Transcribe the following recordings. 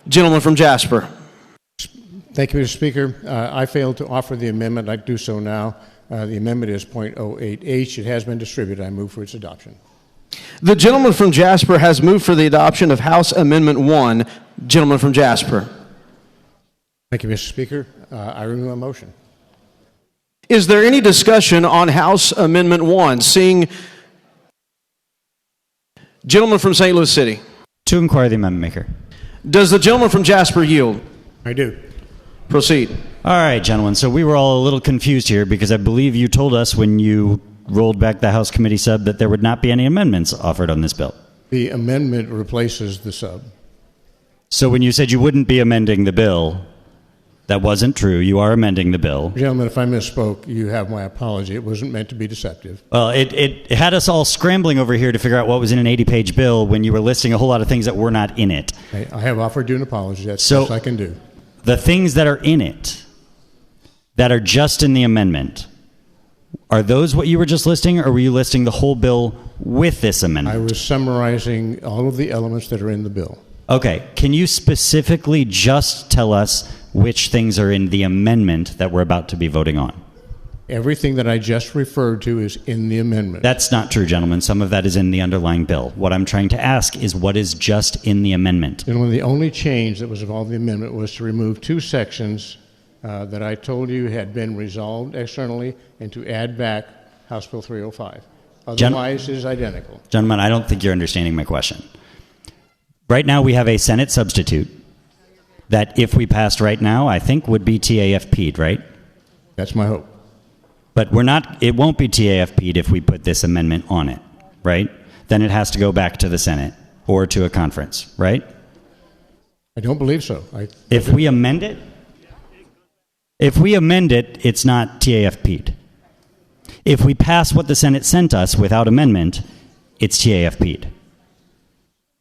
Gentleman from Jasper. Thank you, Mr. Speaker. I failed to offer the amendment. I'd do so now. The amendment is .08H. It has been distributed. I move for its adoption. The gentleman from Jasper has moved for the adoption of House Amendment 1. Gentleman from Jasper. Thank you, Mr. Speaker. I renew my motion. Is there any discussion on House Amendment 1? Seeing gentleman from St. Louis City. To inquire the amendment maker. Does the gentleman from Jasper yield? I do. Proceed. All right, gentlemen. So we were all a little confused here because I believe you told us when you rolled back the House committee sub that there would not be any amendments offered on this bill. The amendment replaces the sub. So when you said you wouldn't be amending the bill, that wasn't true. You are amending the bill. Gentlemen, if I misspoke, you have my apology. It wasn't meant to be deceptive. Well, it had us all scrambling over here to figure out what was in an 80-page bill when you were listing a whole lot of things that were not in it. I have offered you an apology. That's the best I can do. The things that are in it, that are just in the amendment, are those what you were just listing, or were you listing the whole bill with this amendment? I was summarizing all of the elements that are in the bill. Okay. Can you specifically just tell us which things are in the amendment that we're about to be voting on? Everything that I just referred to is in the amendment. That's not true, gentlemen. Some of that is in the underlying bill. What I'm trying to ask is what is just in the amendment? Gentlemen, the only change that was involved in the amendment was to remove two sections that I told you had been resolved externally and to add back House Bill 305. Otherwise, it is identical. Gentlemen, I don't think you're understanding my question. Right now, we have a Senate substitute that, if we passed right now, I think would be TAFP'd, right? That's my hope. But we're not. It won't be TAFP'd if we put this amendment on it, right? Then it has to go back to the Senate or to a conference, right? I don't believe so. If we amend it, it's not TAFP'd. If we pass what the Senate sent us without amendment, it's TAFP'd,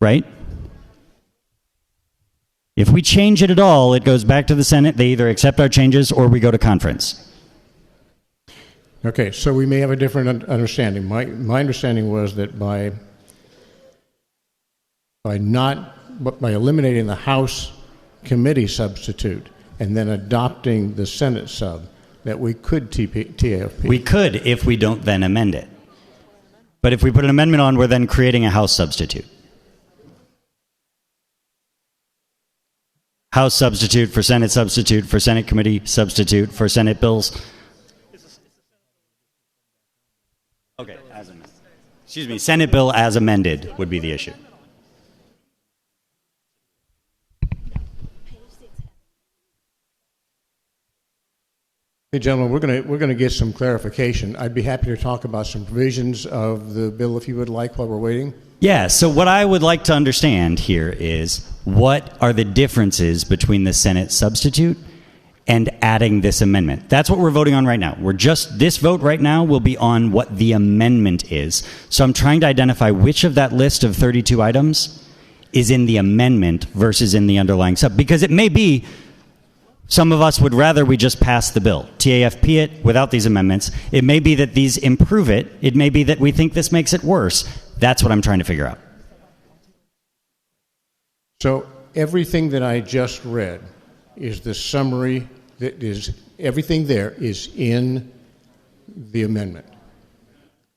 right? If we change it at all, it goes back to the Senate. They either accept our changes or we go to conference. Okay, so we may have a different understanding. My understanding was that by eliminating the House committee substitute and then adopting the Senate sub, that we could TAFP. We could if we don't then amend it. But if we put an amendment on, we're then creating a House substitute. House substitute for Senate committee substitute for Senate bills. Okay, as amended. Excuse me, Senate bill as amended would be the issue. Hey, gentlemen, we're going to get some clarification. I'd be happy to talk about some provisions of the bill if you would like while we're waiting. Yeah, so what I would like to understand here is what are the differences between the Senate substitute and adding this amendment? That's what we're voting on right now. This vote right now will be on what the amendment is. So I'm trying to identify which of that list of 32 items is in the amendment versus in the underlying sub. Because it may be some of us would rather we just pass the bill, TAFP it without these amendments. It may be that these improve it. It may be that we think this makes it worse. That's what I'm trying to figure out. So everything that I just read is the summary that is, everything there is in the amendment.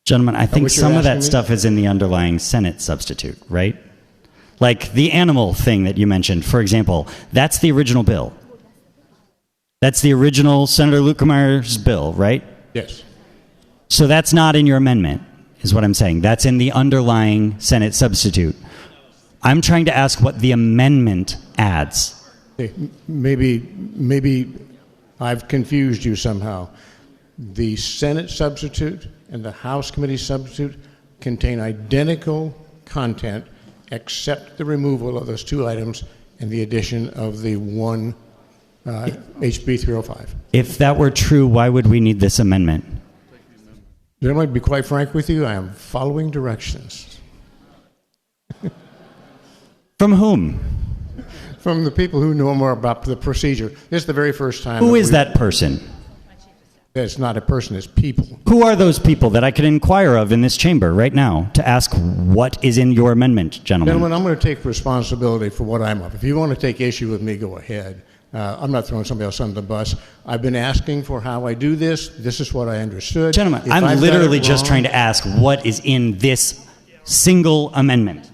Gentlemen, I think some of that stuff is in the underlying Senate substitute, right? Like the animal thing that you mentioned, for example, that's the original bill. That's the original Senator Luetkemeier's bill, right? Yes. So that's not in your amendment, is what I'm saying. That's in the underlying Senate substitute. I'm trying to ask what the amendment adds. Okay. Maybe I've confused you somehow. The Senate substitute and the House committee substitute contain identical content except the removal of those two items and the addition of the one HB 305. If that were true, why would we need this amendment? Gentlemen, to be quite frank with you, I am following directions. From whom? From the people who know more about the procedure. This is the very first time. Who is that person? It's not a person, it's people. Who are those people that I could inquire of in this chamber right now to ask what is in your amendment, gentlemen? Gentlemen, I'm going to take responsibility for what I'm up. If you want to take issue with me, go ahead. I'm not throwing somebody else under the bus. I've been asking for how I do this. This is what I understood. Gentlemen, If I'm I've got literally it just wrong- trying to ask what is in this single amendment.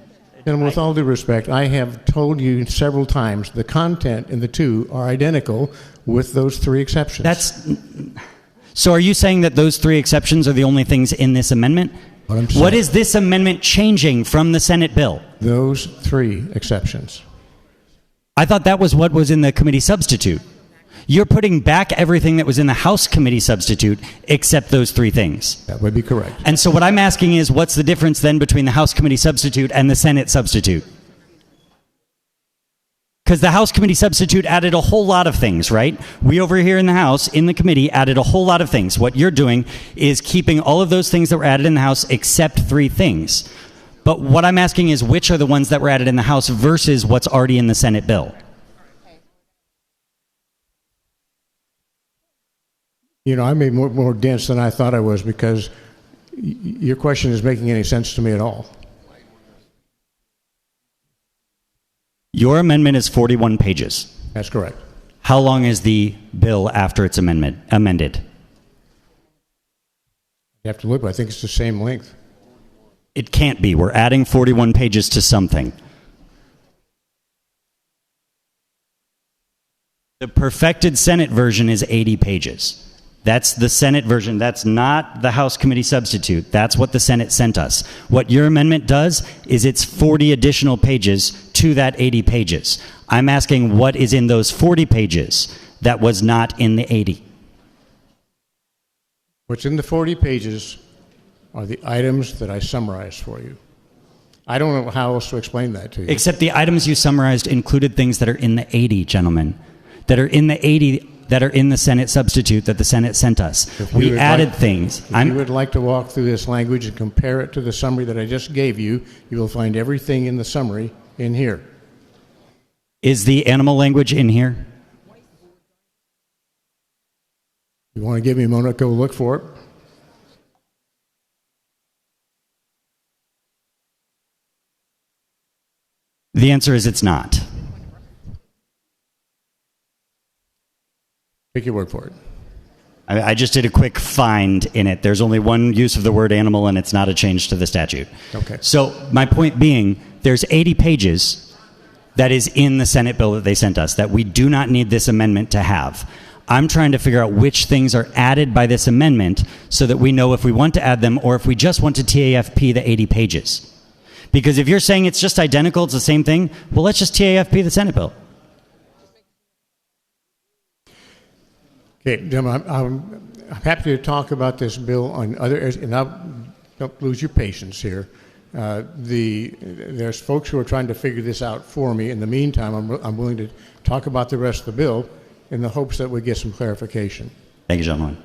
Gentlemen, with all due respect, I have told you several times the content in the two are identical with those three exceptions. So are you saying that those three exceptions are the only things in this amendment? What I'm saying- What is this amendment changing from the Senate bill? Those three exceptions. I thought that was what was in the committee substitute. You're putting back everything that was in the House committee substitute except those three things. That would be correct. And so what I'm asking is, what's the difference then between the House committee substitute and the Senate substitute? Because the House committee substitute added a whole lot of things, right? We over here in the House, in the committee, added a whole lot of things. What you're doing is keeping all of those things that were added in the House except three things. But what I'm asking is, which are the ones that were added in the House versus what's already in the Senate bill? You know, I made more dense than I thought I was because your question is making any sense to me at all. Your amendment is 41 pages. That's correct. How long is the bill after it's amended? You have to look, but I think it's the same length. It can't be. We're adding 41 pages to something. The perfected Senate version is 80 pages. That's the Senate version. That's not the House committee substitute. That's what the Senate sent us. What your amendment does is it's 40 additional pages to that 80 pages. I'm asking what is in those 40 pages that was not in the 80. What's in the 40 pages are the items that I summarized for you. I don't know how else to explain that to you. Except the items you summarized included things that are in the 80, gentlemen. That are in the 80 that are in the Senate substitute that the Senate sent us. If you We would added like- things. If you would like to walk through this language and compare it to the summary that I just gave you, you will find everything in the summary in here. Is the animal language in here? You want to give me a moment to go look for it? The answer is it's not. Take your word for it. I just did a quick find in it. There's only one use of the word animal, and it's not a change to the statute. Okay. So my point being, there's 80 pages that is in the Senate bill that they sent us that we do not need this amendment to have. I'm trying to figure out which things are added by this amendment so that we know if we want to add them or if we just want to TAFP the 80 pages. Because if you're saying it's just identical, it's the same thing, well, let's just TAFP the Senate bill. Okay, gentlemen, I'm happy to talk about this bill on other areas, and don't lose your patience here. There's folks who are trying to figure this out for me. In the meantime, I'm willing to talk about the rest of the bill in the hopes that we get some clarification. Thank you, gentlemen.